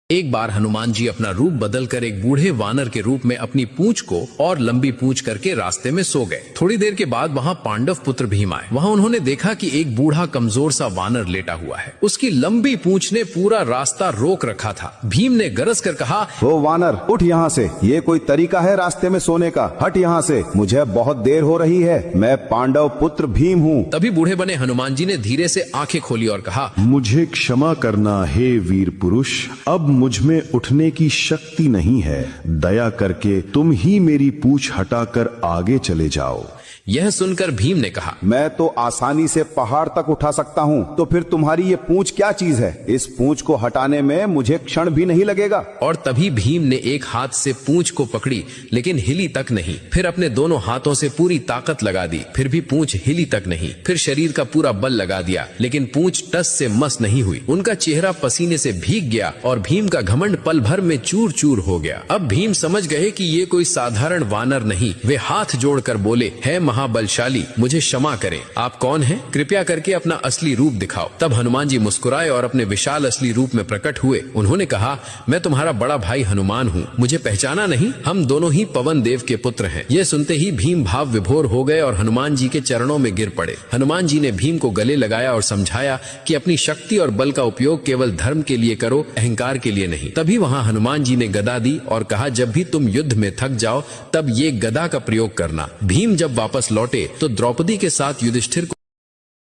एक बार हनुमान जी अपना रूप बदलकर एक बूढ़े वानर के रूप में अपनी पूंछ को और लंबी पूंछ करके रास्ते में सो गए। थोड़ी देर के बाद वहाँ पांडव पुत्र भीम आए। वहाँ उन्होंने देखा कि एक बूढ़ा कमजोर सा वानर लेटा हुआ है। उसकी लंबी पूंछ ने पूरा रास्ता रोक रखा था। भीम ने गरज कर कहा, ओ वानर, उठ यहाँ से। ये कोई तरीका है रास्ते में सोने का? हट यहाँ से, मुझे बहुत देर हो रही है। मैं पांडव पुत्र भीम हूँ। तभी बूढ़े बने हनुमान जी ने धीरे से आंखें खोली और कहा, मुझे क्षमा करना हे वीर पुरुष, अब मुझ में उठने की शक्ति नहीं है। दया करके तुम ही मेरी पूंछ हटाकर आगे चले जाओ। यह सुनकर भीम ने कहा, मैं तो आसानी से पहाड़ तक उठा सकता हूँ, तो फिर तुम्हारी ये पूंछ क्या चीज है? इस पूंछ को हटाने में मुझे क्षण भी नहीं लगेगा। और तभी भीम ने एक हाथ से पूंछ को पकड़ी, लेकिन हिली तक नहीं। फिर अपने दोनों हाथों से पूरी ताकत लगा दी, फिर भी पूंछ हिली तक नहीं। फिर शरीर का पूरा बल लगा दिया, लेकिन पूंछ टस से मस नहीं हुई। उनका चेहरा पसीने से भीग गया और भीम का घमंड पल भर में चूर चूर हो गया। अब भीम समझ गए कि ये कोई साधारण वानर नहीं। वे हाथ जोड़कर बोले, है महाबलशाली, मुझे क्षमा करें। आप कौन हैं? कृपया करके अपना असली रूप दिखाओ। तब हनुमान जी मुस्कुराए और अपने विशाल असली रूप में प्रकट हुए। उन्होंने कहा, मैं तुम्हारा बड़ा भाई हनुमान हूँ। मुझे पहचाना नहीं? हम दोनों ही पवन देव के पुत्र हैं। यह सुनते ही भीम भाव विभोर हो गए और हनुमान जी के चरणों में गिर पड़े। हनुमान जी ने भीम को गले लगाया और समझाया कि अपनी शक्ति और बल का उपयोग केवल धर्म के लिए करो, अहंकार के लिए नहीं। तभी वहाँ हनुमान जी ने गदा दी और कहा, जब भी तुम युद्ध में थक जाओ तब ये गदा का प्रयोग करना। भीम जब वापस लौटे तो द्रौपदी के साथ युधिष्ठिर